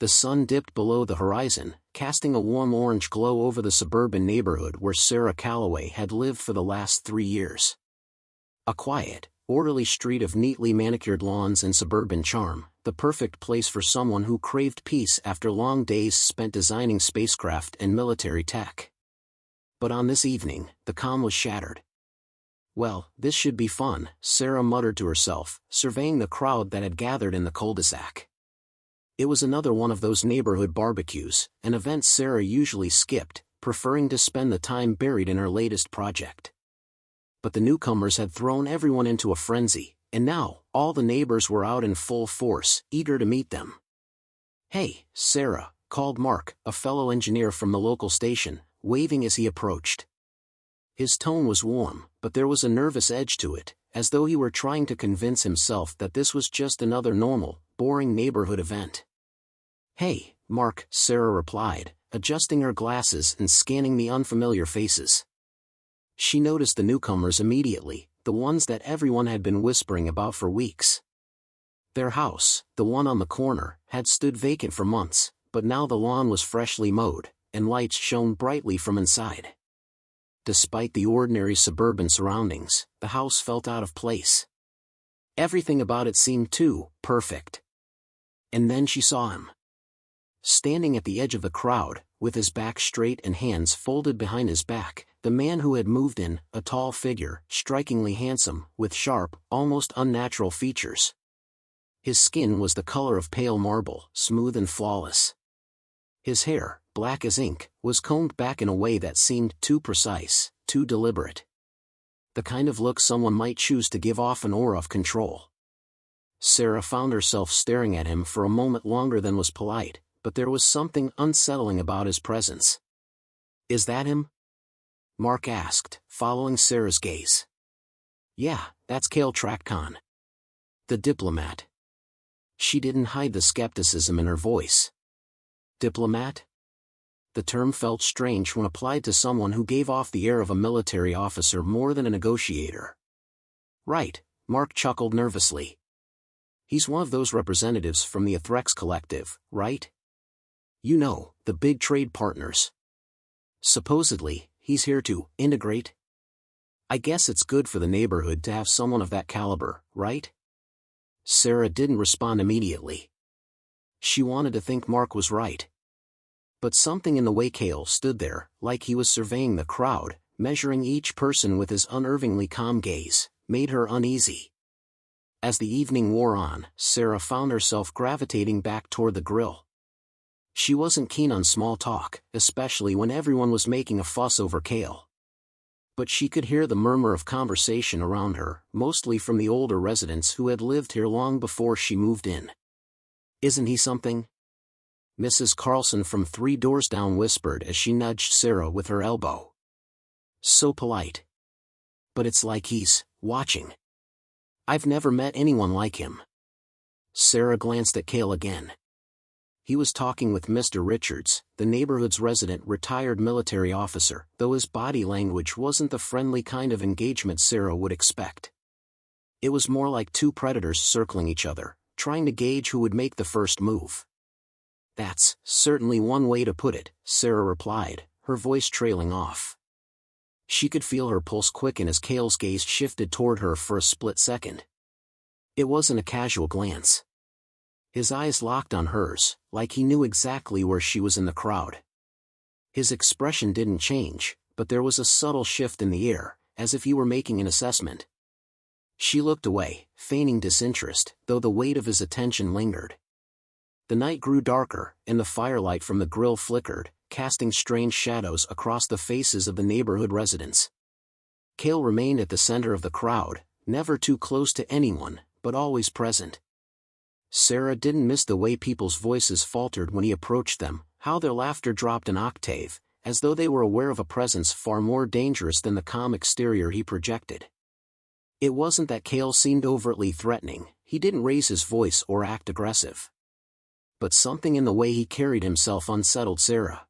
The sun dipped below the horizon, casting a warm orange glow over the suburban neighborhood where Sarah Calloway had lived for the last 3 years. A quiet, orderly street of neatly manicured lawns and suburban charm, the perfect place for someone who craved peace after long days spent designing spacecraft and military tech. But on this evening, the calm was shattered. Well, this should be fun, Sarah muttered to herself, surveying the crowd that had gathered in the cul-de-sac. It was another one of those neighborhood barbecues, an event Sarah usually skipped, preferring to spend the time buried in her latest project. But the newcomers had thrown everyone into a frenzy, and now, all the neighbors were out in full force, eager to meet them. "Hey, Sarah," called Mark, a fellow engineer from the local station, waving as he approached. His tone was warm, but there was a nervous edge to it, as though he were trying to convince himself that this was just another normal, boring neighborhood event. "Hey, Mark," Sarah replied, adjusting her glasses and scanning the unfamiliar faces. She noticed the newcomers immediately, the ones that everyone had been whispering about for weeks. Their house, the one on the corner, had stood vacant for months, but now the lawn was freshly mowed, and lights shone brightly from inside. Despite the ordinary suburban surroundings, the house felt out of place. Everything about it seemed too perfect. And then she saw him. Standing at the edge of the crowd, with his back straight and hands folded behind his back, the man who had moved in, a tall figure, strikingly handsome, with sharp, almost unnatural features. His skin was the color of pale marble, smooth and flawless. His hair, black as ink, was combed back in a way that seemed too precise, too deliberate. The kind of look someone might choose to give off an aura of control. Sarah found herself staring at him for a moment longer than was polite, but there was something unsettling about his presence. "Is that him?" Mark asked, following Sarah's gaze. "Yeah, that's Kale Trakon. The diplomat." She didn't hide the skepticism in her voice. Diplomat? The term felt strange when applied to someone who gave off the air of a military officer more than a negotiator. "Right," Mark chuckled nervously. "He's one of those representatives from the Athrex Collective, right? You know, the big trade partners. Supposedly, he's here to integrate. I guess it's good for the neighborhood to have someone of that caliber, right?" Sarah didn't respond immediately. She wanted to think Mark was right. But something in the way Kale stood there, like he was surveying the crowd, measuring each person with his unnervingly calm gaze, made her uneasy. As the evening wore on, Sarah found herself gravitating back toward the grill. She wasn't keen on small talk, especially when everyone was making a fuss over Kale. But she could hear the murmur of conversation around her, mostly from the older residents who had lived here long before she moved in. "Isn't he something?" Mrs. Carlson from 3 doors down whispered as she nudged Sarah with her elbow. "So polite. But it's like he's watching. I've never met anyone like him." Sarah glanced at Kale again. He was talking with Mr. Richards, the neighborhood's resident retired military officer, though his body language wasn't the friendly kind of engagement Sarah would expect. It was more like two predators circling each other, trying to gauge who would make the first move. "That's certainly one way to put it," Sarah replied, her voice trailing off. She could feel her pulse quicken as Kale's gaze shifted toward her for a split second. It wasn't a casual glance. His eyes locked on hers, like he knew exactly where she was in the crowd. His expression didn't change, but there was a subtle shift in the air, as if he were making an assessment. She looked away, feigning disinterest, though the weight of his attention lingered. The night grew darker, and the firelight from the grill flickered, casting strange shadows across the faces of the neighborhood residents. Kale remained at the center of the crowd, never too close to anyone, but always present. Sarah didn't miss the way people's voices faltered when he approached them, how their laughter dropped an octave, as though they were aware of a presence far more dangerous than the calm exterior he projected. It wasn't that Kale seemed overtly threatening, he didn't raise his voice or act aggressive. But something in the way he carried himself unsettled Sarah.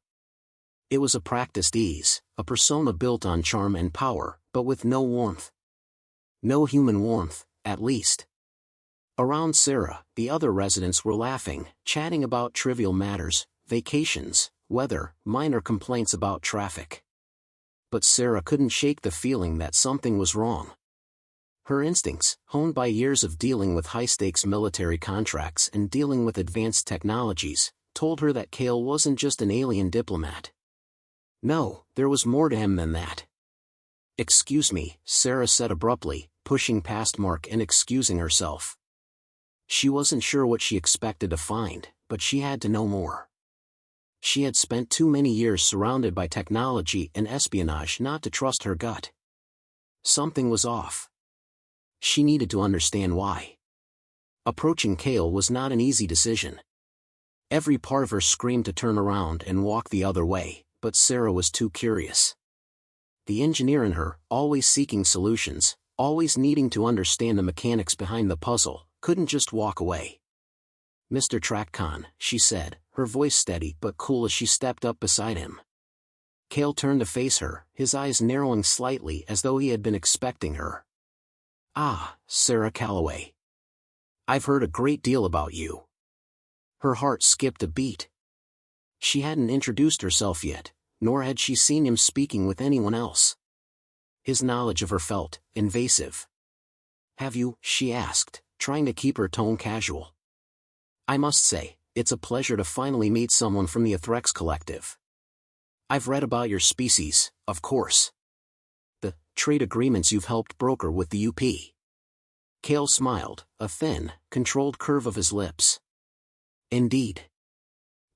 It was a practiced ease, a persona built on charm and power, but with no warmth. No human warmth, at least. Around Sarah, the other residents were laughing, chatting about trivial matters, vacations, weather, minor complaints about traffic. But Sarah couldn't shake the feeling that something was wrong. Her instincts, honed by years of dealing with high-stakes military contracts and dealing with advanced technologies, told her that Cale wasn't just an alien diplomat. No, there was more to him than that. "Excuse me," Sarah said abruptly, pushing past Mark and excusing herself. She wasn't sure what she expected to find, but she had to know more. She had spent too many years surrounded by technology and espionage not to trust her gut. Something was off. She needed to understand why. Approaching Cale was not an easy decision. Every part of her screamed to turn around and walk the other way, but Sarah was too curious. The engineer in her, always seeking solutions, always needing to understand the mechanics behind the puzzle, couldn't just walk away. "Mr. TrackCon," she said, her voice steady but cool as she stepped up beside him. Cale turned to face her, his eyes narrowing slightly as though he had been expecting her. "Ah, Sarah Calloway. I've heard a great deal about you." Her heart skipped a beat. She hadn't introduced herself yet, nor had she seen him speaking with anyone else. His knowledge of her felt invasive. "Have you?" she asked, trying to keep her tone casual. "I must say, it's a pleasure to finally meet someone from the Athrex Collective. I've read about your species, of course. The trade agreements you've helped broker with the UP." Cale smiled, a thin, controlled curve of his lips. "Indeed.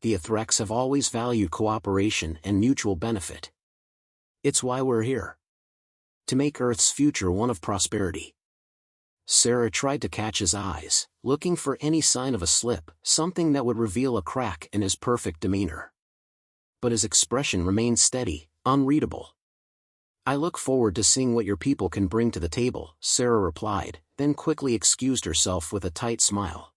The Athrex have always valued cooperation and mutual benefit. It's why we're here. To make Earth's future one of prosperity." Sarah tried to catch his eyes, looking for any sign of a slip, something that would reveal a crack in his perfect demeanor. But his expression remained steady, unreadable. "I look forward to seeing what your people can bring to the table," Sarah replied, then quickly excused herself with a tight smile.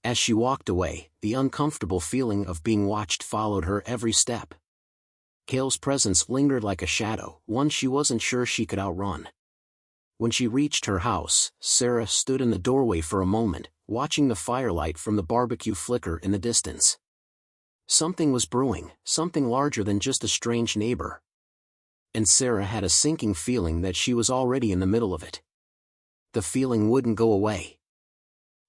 As she walked away, the uncomfortable feeling of being watched followed her every step. Cale's presence lingered like a shadow, one she wasn't sure she could outrun. When she reached her house, Sarah stood in the doorway for a moment, watching the firelight from the barbecue flicker in the distance. Something was brewing, something larger than just a strange neighbor. And Sarah had a sinking feeling that she was already in the middle of it. The feeling wouldn't go away.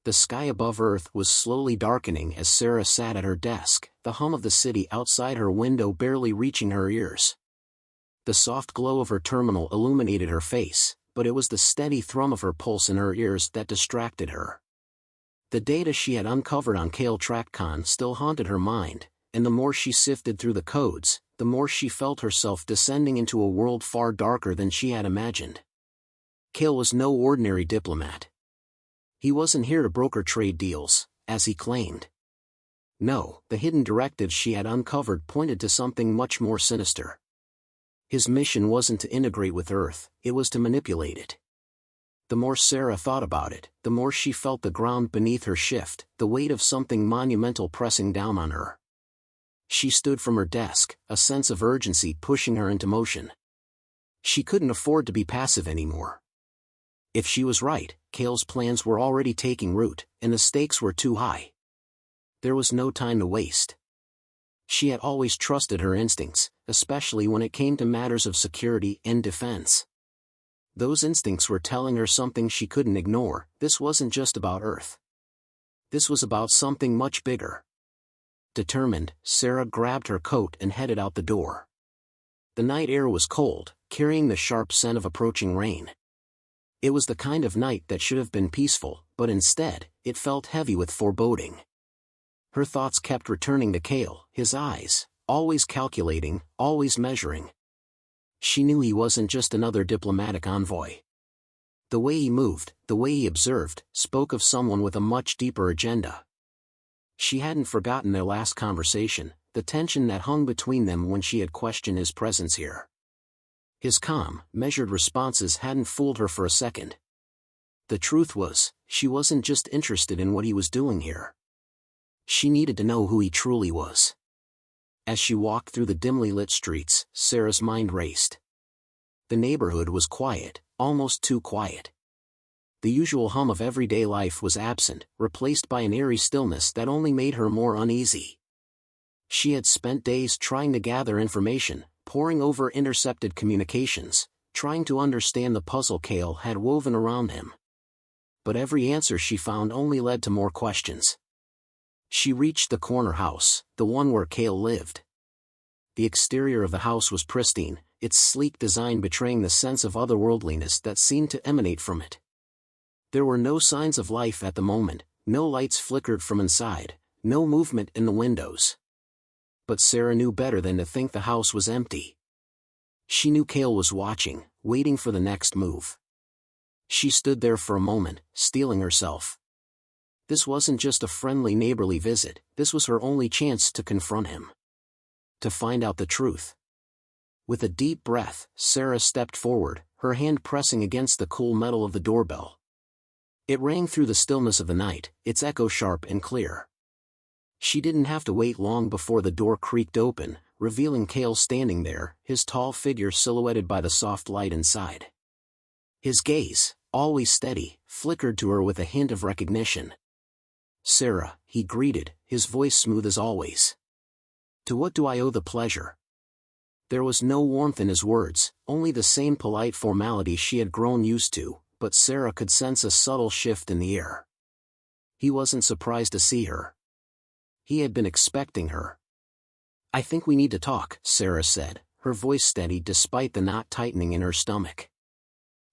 The sky above Earth was slowly darkening as Sarah sat at her desk, the hum of the city outside her window barely reaching her ears. The soft glow of her terminal illuminated her face, but it was the steady thrum of her pulse in her ears that distracted her. The data she had uncovered on Cale TrackCon still haunted her mind, and the more she sifted through the codes, the more she felt herself descending into a world far darker than she had imagined. Cale was no ordinary diplomat. He wasn't here to broker trade deals, as he claimed. No, the hidden directives she had uncovered pointed to something much more sinister. His mission wasn't to integrate with Earth, it was to manipulate it. The more Sarah thought about it, the more she felt the ground beneath her shift, the weight of something monumental pressing down on her. She stood from her desk, a sense of urgency pushing her into motion. She couldn't afford to be passive anymore. If she was right, Cale's plans were already taking root, and the stakes were too high. There was no time to waste. She had always trusted her instincts, especially when it came to matters of security and defense. Those instincts were telling her something she couldn't ignore. This wasn't just about Earth. This was about something much bigger. Determined, Sarah grabbed her coat and headed out the door. The night air was cold, carrying the sharp scent of approaching rain. It was the kind of night that should have been peaceful, but instead, it felt heavy with foreboding. Her thoughts kept returning to Cale, his eyes, always calculating, always measuring. She knew he wasn't just another diplomatic envoy. The way he moved, the way he observed, spoke of someone with a much deeper agenda. She hadn't forgotten their last conversation, the tension that hung between them when she had questioned his presence here. His calm, measured responses hadn't fooled her for a second. The truth was, she wasn't just interested in what he was doing here. She needed to know who he truly was. As she walked through the dimly lit streets, Sarah's mind raced. The neighborhood was quiet, almost too quiet. The usual hum of everyday life was absent, replaced by an eerie stillness that only made her more uneasy. She had spent days trying to gather information, poring over intercepted communications, trying to understand the puzzle Cale had woven around him. But every answer she found only led to more questions. She reached the corner house, the one where Cale lived. The exterior of the house was pristine, its sleek design betraying the sense of otherworldliness that seemed to emanate from it. There were no signs of life at the moment, no lights flickered from inside, no movement in the windows. But Sarah knew better than to think the house was empty. She knew Cale was watching, waiting for the next move. She stood there for a moment, steeling herself. This wasn't just a friendly neighborly visit, this was her only chance to confront him. To find out the truth. With a deep breath, Sarah stepped forward, her hand pressing against the cool metal of the doorbell. It rang through the stillness of the night, its echo sharp and clear. She didn't have to wait long before the door creaked open, revealing Cale standing there, his tall figure silhouetted by the soft light inside. His gaze, always steady, flickered to her with a hint of recognition. "Sarah," he greeted, his voice smooth as always. "To what do I owe the pleasure?" There was no warmth in his words, only the same polite formality she had grown used to, but Sarah could sense a subtle shift in the air. He wasn't surprised to see her. He had been expecting her. "I think we need to talk," Sarah said, her voice steady despite the knot tightening in her stomach.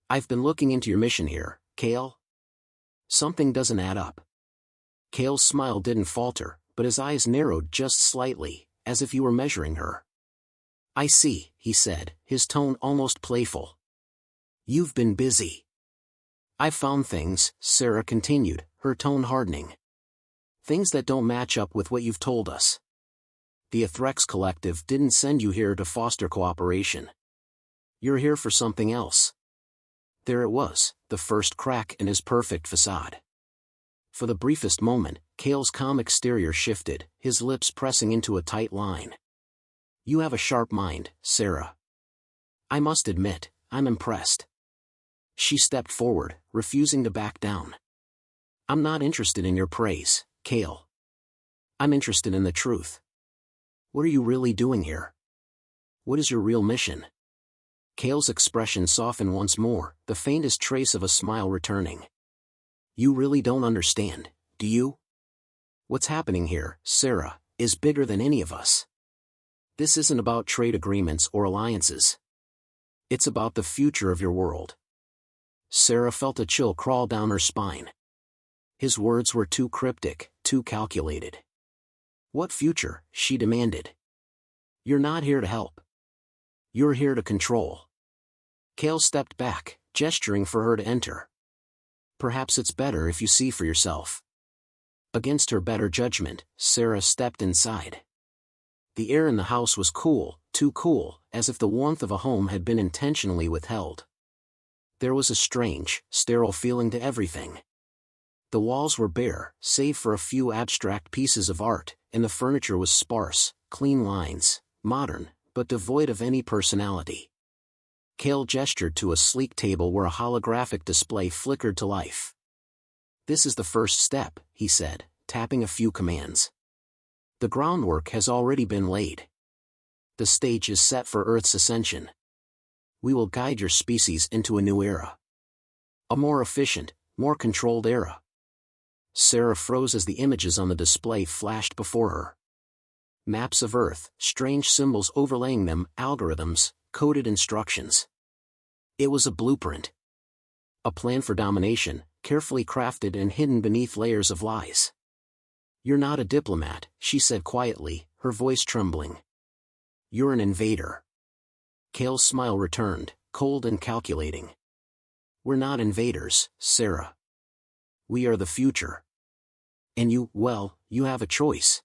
"I've been looking into your mission here, Cale. Something doesn't add up." Cale's smile didn't falter, but his eyes narrowed just slightly, as if he were measuring her. "I see," he said, his tone almost playful. "You've been busy." "I've found things," Sarah continued, her tone hardening. "Things that don't match up with what you've told us. The Athrex Collective didn't send you here to foster cooperation. You're here for something else." There it was, the first crack in his perfect facade. For the briefest moment, Cale's calm exterior shifted, his lips pressing into a tight line. "You have a sharp mind, Sarah. I must admit, I'm impressed." She stepped forward, refusing to back down. "I'm not interested in your praise, Cale. I'm interested in the truth. What are you really doing here? What is your real mission?" Cale's expression softened once more, the faintest trace of a smile returning. "You really don't understand, do you? What's happening here, Sarah, is bigger than any of us. This isn't about trade agreements or alliances. It's about the future of your world." Sarah felt a chill crawl down her spine. His words were too cryptic, too calculated. "What future?" she demanded. "You're not here to help. You're here to control." Cale stepped back, gesturing for her to enter. "Perhaps it's better if you see for yourself." Against her better judgment, Sarah stepped inside. The air in the house was cool, too cool, as if the warmth of a home had been intentionally withheld. There was a strange, sterile feeling to everything. The walls were bare, save for a few abstract pieces of art, and the furniture was sparse, clean lines, modern, but devoid of any personality. Cale gestured to a sleek table where a holographic display flickered to life. "This is the first step," he said, tapping a few commands. "The groundwork has already been laid. The stage is set for Earth's ascension. We will guide your species into a new era. A more efficient, more controlled era." Sarah froze as the images on the display flashed before her. Maps of Earth, strange symbols overlaying them, algorithms, coded instructions. It was a blueprint. A plan for domination, carefully crafted and hidden beneath layers of lies. "You're not a diplomat," she said quietly, her voice trembling. "You're an invader." Cale's smile returned, cold and calculating. "We're not invaders, Sarah. We are the future. And you, well, you have a choice.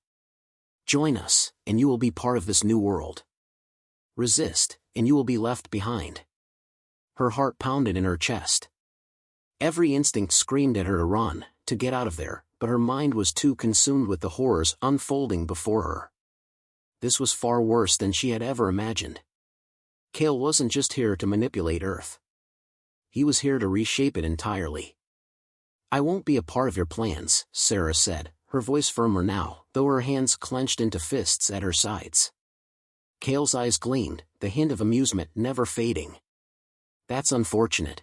Join us, and you will be part of this new world. Resist, and you will be left behind." Her heart pounded in her chest. Every instinct screamed at her to run, to get out of there, but her mind was too consumed with the horrors unfolding before her. This was far worse than she had ever imagined. Cale wasn't just here to manipulate Earth. He was here to reshape it entirely. I won't be a part of your plans, Sarah said, her voice firmer now, though her hands clenched into fists at her sides. Cale's eyes gleamed, the hint of amusement never fading. That's unfortunate.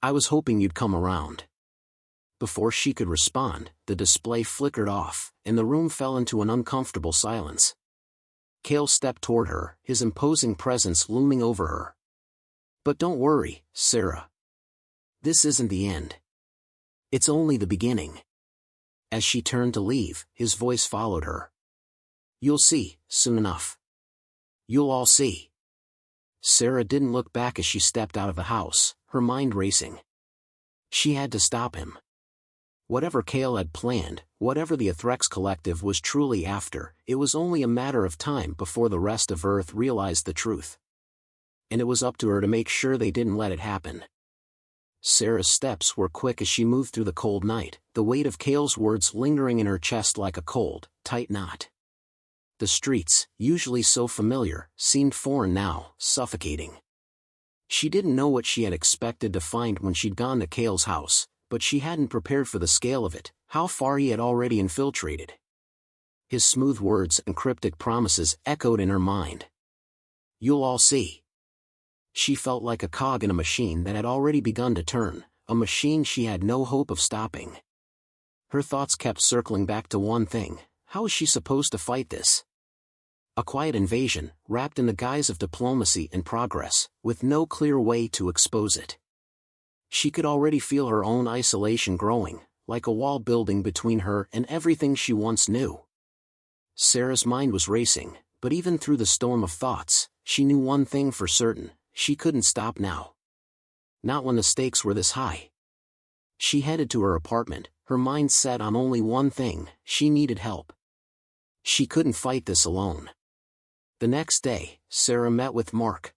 I was hoping you'd come around. Before she could respond, the display flickered off, and the room fell into an uncomfortable silence. Cale stepped toward her, his imposing presence looming over her. But don't worry, Sarah. This isn't the end. It's only the beginning. As she turned to leave, his voice followed her. You'll see, soon enough. You'll all see. Sarah didn't look back as she stepped out of the house, her mind racing. She had to stop him. Whatever Cale had planned, whatever the Athrex Collective was truly after, it was only a matter of time before the rest of Earth realized the truth. And it was up to her to make sure they didn't let it happen. Sarah's steps were quick as she moved through the cold night, the weight of Cale's words lingering in her chest like a cold, tight knot. The streets, usually so familiar, seemed foreign now, suffocating. She didn't know what she had expected to find when she'd gone to Cale's house, but she hadn't prepared for the scale of it, how far he had already infiltrated. His smooth words and cryptic promises echoed in her mind. You'll all see. She felt like a cog in a machine that had already begun to turn, a machine she had no hope of stopping. Her thoughts kept circling back to one thing: how was she supposed to fight this? A quiet invasion, wrapped in the guise of diplomacy and progress, with no clear way to expose it. She could already feel her own isolation growing, like a wall building between her and everything she once knew. Sarah's mind was racing, but even through the storm of thoughts, she knew one thing for certain: she couldn't stop now. Not when the stakes were this high. She headed to her apartment, her mind set on only one thing: she needed help. She couldn't fight this alone. The next day, Sarah met with Mark.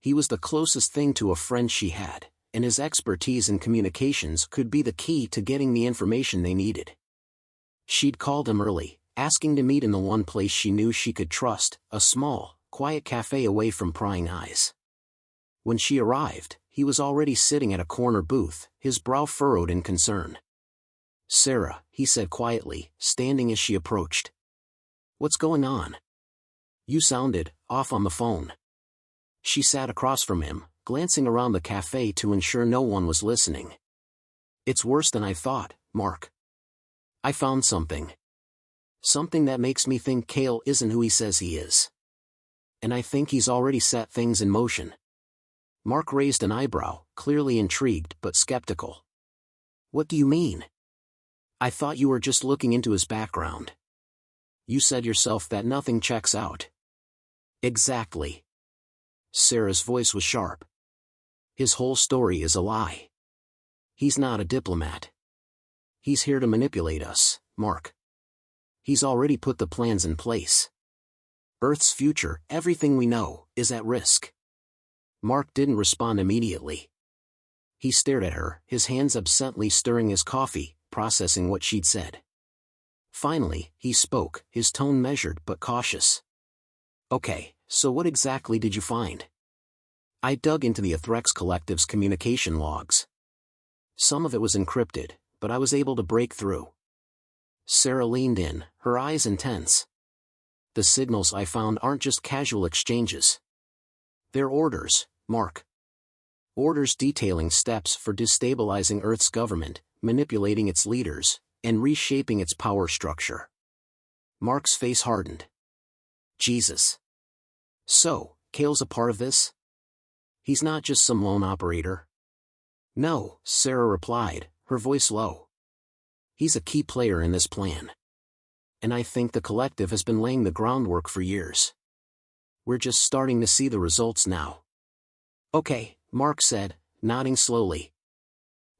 He was the closest thing to a friend she had, and his expertise in communications could be the key to getting the information they needed. She'd called him early, asking to meet in the one place she knew she could trust, a small, quiet cafe away from prying eyes. When she arrived, he was already sitting at a corner booth, his brow furrowed in concern. Sarah, he said quietly, standing as she approached. What's going on? You sounded off on the phone. She sat across from him, glancing around the cafe to ensure no one was listening. It's worse than I thought, Mark. I found something. Something that makes me think Cale isn't who he says he is. And I think he's already set things in motion. Mark raised an eyebrow, clearly intrigued but skeptical. What do you mean? I thought you were just looking into his background. You said yourself that nothing checks out. Exactly. Sarah's voice was sharp. His whole story is a lie. He's not a diplomat. He's here to manipulate us, Mark. He's already put the plans in place. Earth's future, everything we know, is at risk. Mark didn't respond immediately. He stared at her, his hands absently stirring his coffee, processing what she'd said. Finally, he spoke, his tone measured but cautious. Okay, so what exactly did you find? I dug into the Athrex Collective's communication logs. Some of it was encrypted, but I was able to break through. Sarah leaned in, her eyes intense. The signals I found aren't just casual exchanges. They're orders, Mark. Orders detailing steps for destabilizing Earth's government, manipulating its leaders, and reshaping its power structure. Mark's face hardened. Jesus. So, Cale's a part of this? He's not just some lone operator? No, Sarah replied, her voice low. He's a key player in this plan. And I think the collective has been laying the groundwork for years. We're just starting to see the results now. Okay, Mark said, nodding slowly.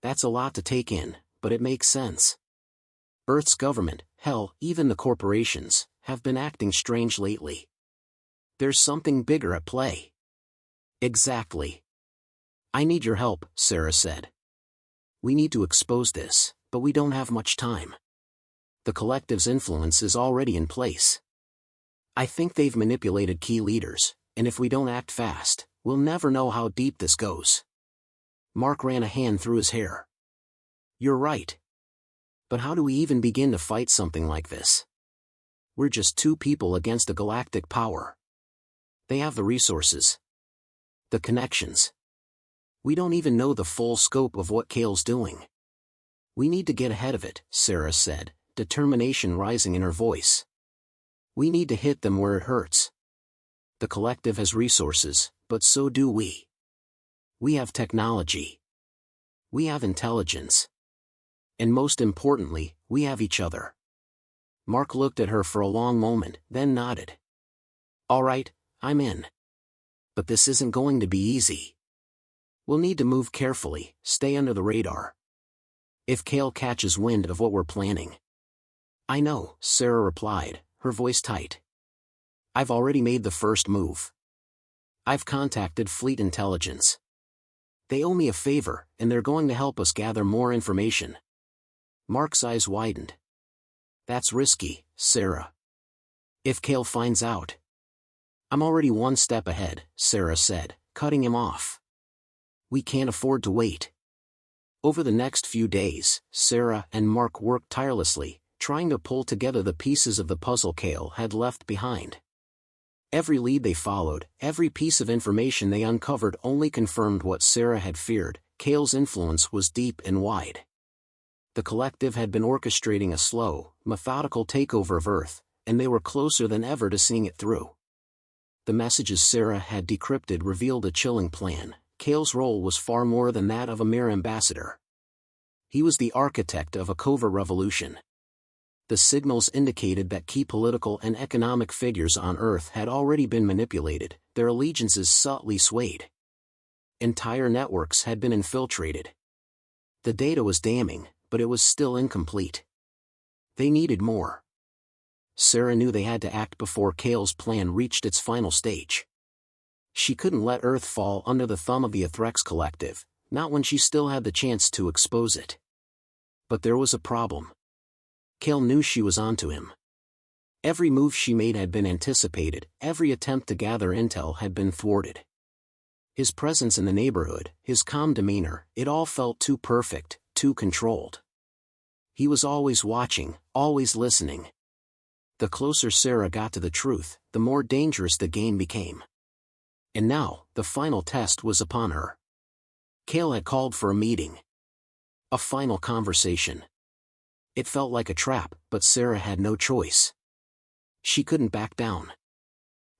That's a lot to take in, but it makes sense. Earth's government, hell, even the corporations, have been acting strange lately. There's something bigger at play. Exactly. I need your help, Sarah said. We need to expose this, but we don't have much time. The collective's influence is already in place. I think they've manipulated key leaders, and if we don't act fast, we'll never know how deep this goes. Mark ran a hand through his hair. You're right. But how do we even begin to fight something like this? We're just two people against a galactic power. They have the resources. The connections. We don't even know the full scope of what Kale's doing. We need to get ahead of it, Sarah said, determination rising in her voice. We need to hit them where it hurts. The collective has resources, but so do we. We have technology. We have intelligence. And most importantly, we have each other. Mark looked at her for a long moment, then nodded. All right, I'm in. But this isn't going to be easy. We'll need to move carefully, stay under the radar. If Kale catches wind of what we're planning. I know, Sarah replied, her voice tight. I've already made the first move. I've contacted Fleet Intelligence. They owe me a favor, and they're going to help us gather more information. Mark's eyes widened. That's risky, Sarah. If Kale finds out. I'm already one step ahead, Sarah said, cutting him off. We can't afford to wait. Over the next few days, Sarah and Mark worked tirelessly, trying to pull together the pieces of the puzzle Kale had left behind. Every lead they followed, every piece of information they uncovered only confirmed what Sarah had feared. Kale's influence was deep and wide. The collective had been orchestrating a slow, methodical takeover of Earth, and they were closer than ever to seeing it through. The messages Sarah had decrypted revealed a chilling plan. Kale's role was far more than that of a mere ambassador. He was the architect of a covert revolution. The signals indicated that key political and economic figures on Earth had already been manipulated, their allegiances subtly swayed. Entire networks had been infiltrated. The data was damning, but it was still incomplete. They needed more. Sarah knew they had to act before Kale's plan reached its final stage. She couldn't let Earth fall under the thumb of the Athrex Collective, not when she still had the chance to expose it. But there was a problem. Kale knew she was onto him. Every move she made had been anticipated, every attempt to gather intel had been thwarted. His presence in the neighborhood, his calm demeanor, it all felt too perfect, too controlled. He was always watching, always listening. The closer Sarah got to the truth, the more dangerous the game became. And now, the final test was upon her. Kale had called for a meeting. A final conversation. It felt like a trap, but Sarah had no choice. She couldn't back down.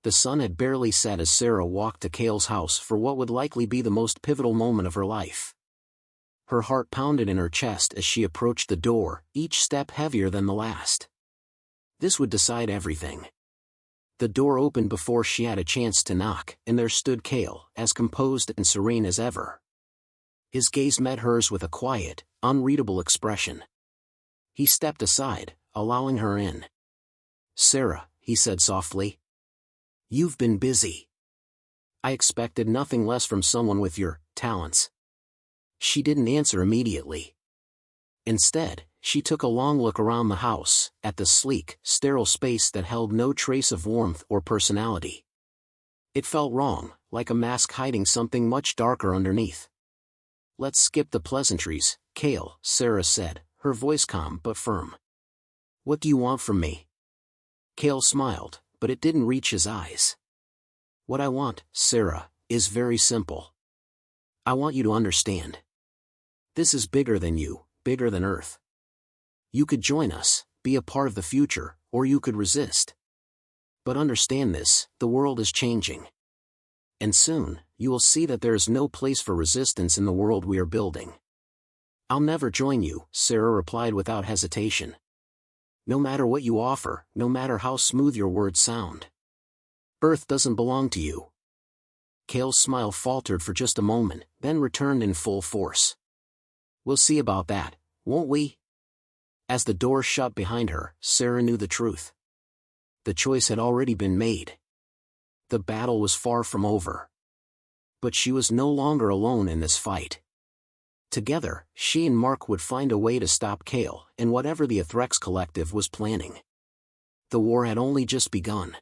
The sun had barely set as Sarah walked to Kale's house for what would likely be the most pivotal moment of her life. Her heart pounded in her chest as she approached the door, each step heavier than the last. This would decide everything. The door opened before she had a chance to knock, and there stood Kale, as composed and serene as ever. His gaze met hers with a quiet, unreadable expression. He stepped aside, allowing her in. "Sarah," he said softly. "You've been busy. I expected nothing less from someone with your talents." She didn't answer immediately. Instead, she took a long look around the house, at the sleek, sterile space that held no trace of warmth or personality. It felt wrong, like a mask hiding something much darker underneath. "Let's skip the pleasantries, Kale," Sarah said, her voice calm but firm. "What do you want from me?" Kale smiled, but it didn't reach his eyes. "What I want, Sarah, is very simple. I want you to understand. This is bigger than you, bigger than Earth. You could join us, be a part of the future, or you could resist. But understand this, the world is changing. And soon, you will see that there is no place for resistance in the world we are building." "I'll never join you," Sarah replied without hesitation. "No matter what you offer, no matter how smooth your words sound. Earth doesn't belong to you." Kale's smile faltered for just a moment, then returned in full force. "We'll see about that, won't we?" As the door shut behind her, Sarah knew the truth. The choice had already been made. The battle was far from over. But she was no longer alone in this fight. Together, she and Mark would find a way to stop Kale and whatever the Athrex Collective was planning. The war had only just begun.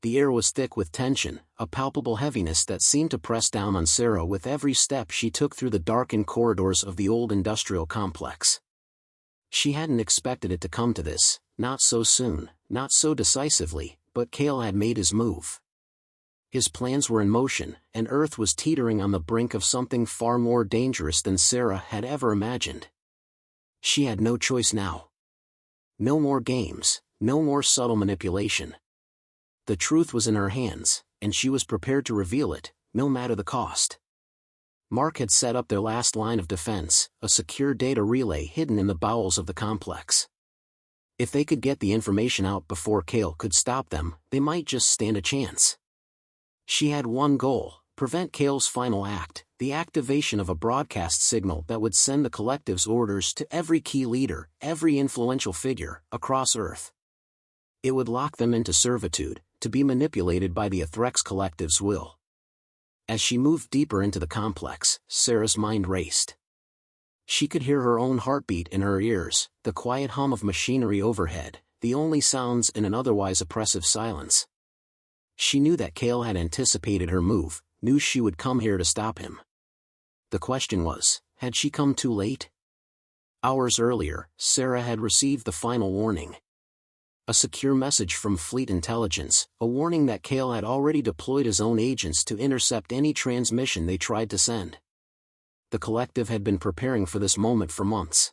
The air was thick with tension, a palpable heaviness that seemed to press down on Sarah with every step she took through the darkened corridors of the old industrial complex. She hadn't expected it to come to this, not so soon, not so decisively, but Cale had made his move. His plans were in motion, and Earth was teetering on the brink of something far more dangerous than Sarah had ever imagined. She had no choice now. No more games, no more subtle manipulation. The truth was in her hands, and she was prepared to reveal it, no matter the cost. Mark had set up their last line of defense, a secure data relay hidden in the bowels of the complex. If they could get the information out before Cale could stop them, they might just stand a chance. She had one goal: prevent Cale's final act, the activation of a broadcast signal that would send the collective's orders to every key leader, every influential figure, across Earth. It would lock them into servitude, to be manipulated by the Athrex collective's will. As she moved deeper into the complex, Sarah's mind raced. She could hear her own heartbeat in her ears, the quiet hum of machinery overhead, the only sounds in an otherwise oppressive silence. She knew that Cale had anticipated her move, knew she would come here to stop him. The question was, had she come too late? Hours earlier, Sarah had received the final warning. A secure message from Fleet Intelligence, a warning that Cale had already deployed his own agents to intercept any transmission they tried to send. The collective had been preparing for this moment for months.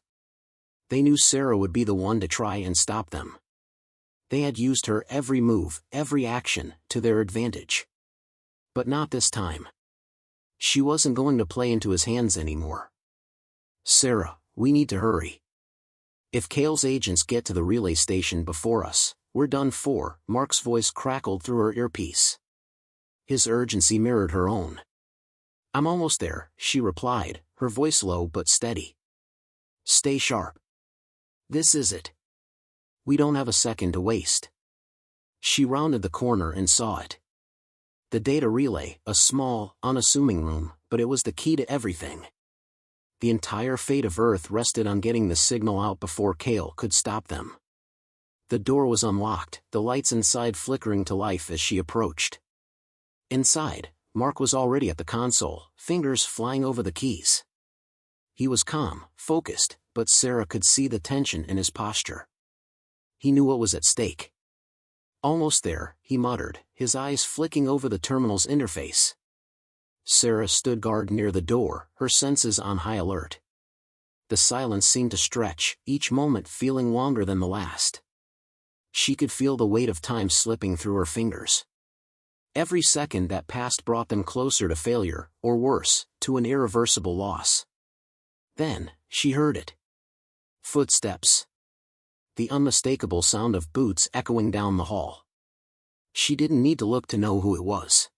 They knew Sarah would be the one to try and stop them. They had used her every move, every action, to their advantage. But not this time. She wasn't going to play into his hands anymore. "Sarah, we need to hurry. If Cale's agents get to the relay station before us, we're done for," Mark's voice crackled through her earpiece. His urgency mirrored her own. "I'm almost there," she replied, her voice low but steady. "Stay sharp. This is it. We don't have a second to waste." She rounded the corner and saw it. The data relay, a small, unassuming room, but it was the key to everything. The entire fate of Earth rested on getting the signal out before Cale could stop them. The door was unlocked, the lights inside flickering to life as she approached. Inside, Mark was already at the console, fingers flying over the keys. He was calm, focused, but Sarah could see the tension in his posture. He knew what was at stake. "Almost there," he muttered, his eyes flicking over the terminal's interface. Sarah stood guard near the door, her senses on high alert. The silence seemed to stretch, each moment feeling longer than the last. She could feel the weight of time slipping through her fingers. Every second that passed brought them closer to failure, or worse, to an irreversible loss. Then, she heard it. Footsteps. The unmistakable sound of boots echoing down the hall. She didn't need to look to know who it was.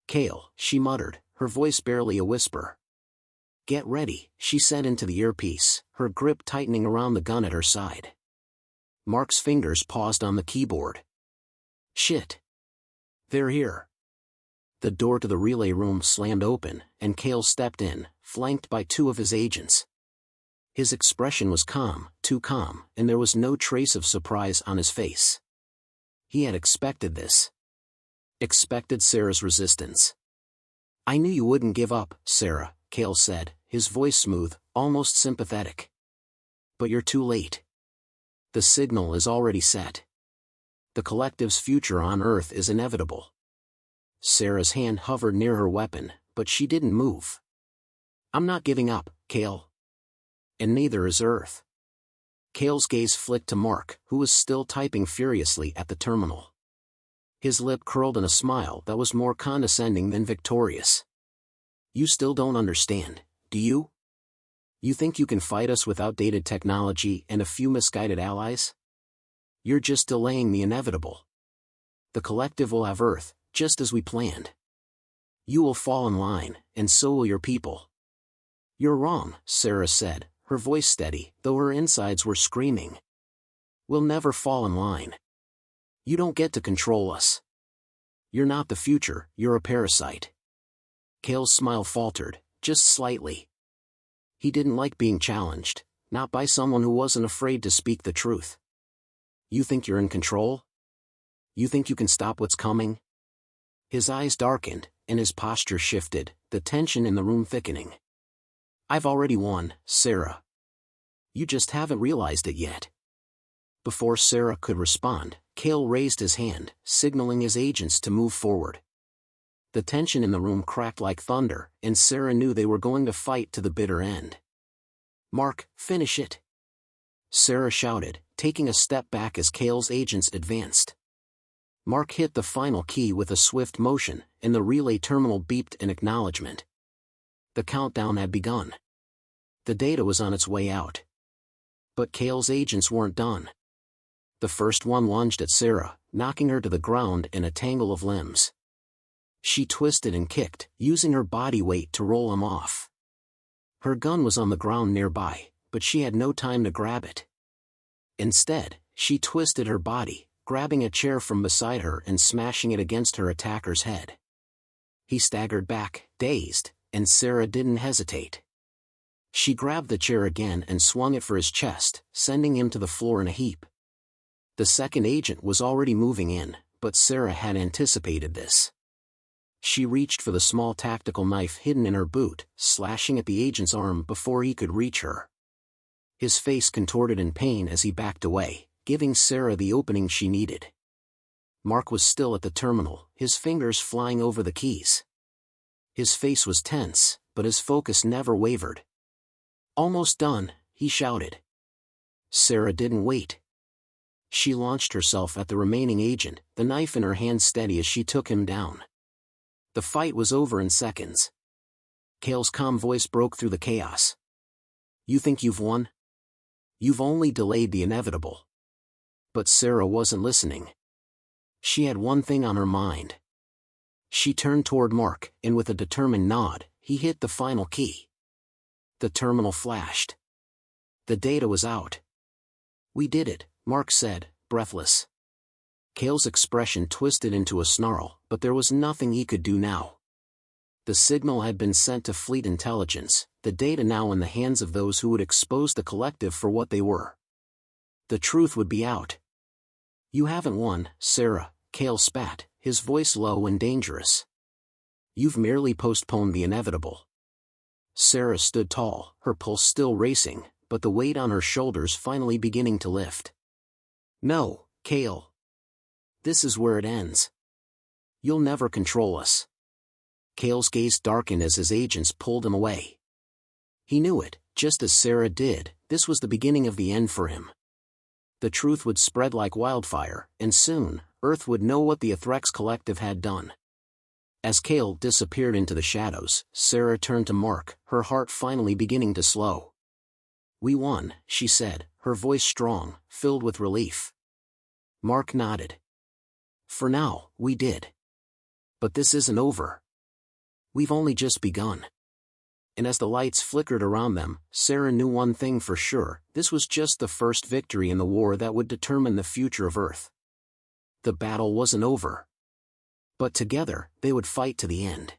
"Cale," she muttered, her voice barely a whisper. "Get ready," she said into the earpiece, her grip tightening around the gun at her side. Mark's fingers paused on the keyboard. "Shit. They're here." The door to the relay room slammed open, and Cale stepped in, flanked by two of his agents. His expression was calm, too calm, and there was no trace of surprise on his face. He had expected this. Expected Sarah's resistance. "I knew you wouldn't give up, Sarah," Cale said, his voice smooth, almost sympathetic. "But you're too late. The signal is already set. The collective's future on Earth is inevitable." Sarah's hand hovered near her weapon, but she didn't move. "I'm not giving up, Cale. And neither is Earth." Cale's gaze flicked to Mark, who was still typing furiously at the terminal. His lip curled in a smile that was more condescending than victorious. "You still don't understand, do you? You think you can fight us with outdated technology and a few misguided allies? You're just delaying the inevitable. The collective will have Earth, just as we planned. You will fall in line, and so will your people." "You're wrong," Sarah said, her voice steady, though her insides were screaming. "We'll never fall in line. You don't get to control us. You're not the future, you're a parasite." Cale's smile faltered, just slightly. He didn't like being challenged, not by someone who wasn't afraid to speak the truth. "You think you're in control? You think you can stop what's coming? His eyes darkened, and his posture shifted, the tension in the room thickening. I've already won, Sarah. You just haven't realized it yet. Before Sarah could respond, Cale raised his hand, signaling his agents to move forward. The tension in the room cracked like thunder, and Sarah knew they were going to fight to the bitter end. Mark, finish it! Sarah shouted, taking a step back as Cale's agents advanced. Mark hit the final key with a swift motion, and the relay terminal beeped in acknowledgement. The countdown had begun. The data was on its way out. But Cale's agents weren't done. The first one lunged at Sarah, knocking her to the ground in a tangle of limbs. She twisted and kicked, using her body weight to roll him off. Her gun was on the ground nearby, but she had no time to grab it. Instead, she twisted her body, grabbing a chair from beside her and smashing it against her attacker's head. He staggered back, dazed, and Sarah didn't hesitate. She grabbed the chair again and swung it for his chest, sending him to the floor in a heap. The second agent was already moving in, but Sarah had anticipated this. She reached for the small tactical knife hidden in her boot, slashing at the agent's arm before he could reach her. His face contorted in pain as he backed away, giving Sarah the opening she needed. Mark was still at the terminal, his fingers flying over the keys. His face was tense, but his focus never wavered. Almost done, he shouted. Sarah didn't wait. She launched herself at the remaining agent, the knife in her hand steady as she took him down. The fight was over in seconds. Cale's calm voice broke through the chaos. You think you've won? You've only delayed the inevitable. But Sarah wasn't listening. She had one thing on her mind. She turned toward Mark, and with a determined nod, he hit the final key. The terminal flashed. The data was out. We did it, Mark said, breathless. Cale's expression twisted into a snarl, but there was nothing he could do now. The signal had been sent to Fleet Intelligence, the data now in the hands of those who would expose the collective for what they were. The truth would be out. You haven't won, Sarah, Cale spat, his voice low and dangerous. You've merely postponed the inevitable. Sarah stood tall, her pulse still racing, but the weight on her shoulders finally beginning to lift. No, Cale. This is where it ends. You'll never control us. Cale's gaze darkened as his agents pulled him away. He knew it, just as Sarah did, this was the beginning of the end for him. The truth would spread like wildfire, and soon, Earth would know what the Athrex Collective had done. As Cale disappeared into the shadows, Sarah turned to Mark, her heart finally beginning to slow. We won, she said, her voice strong, filled with relief. Mark nodded. For now, we did. But this isn't over. We've only just begun. And as the lights flickered around them, Sarah knew one thing for sure, this was just the first victory in the war that would determine the future of Earth. The battle wasn't over. But together, they would fight to the end.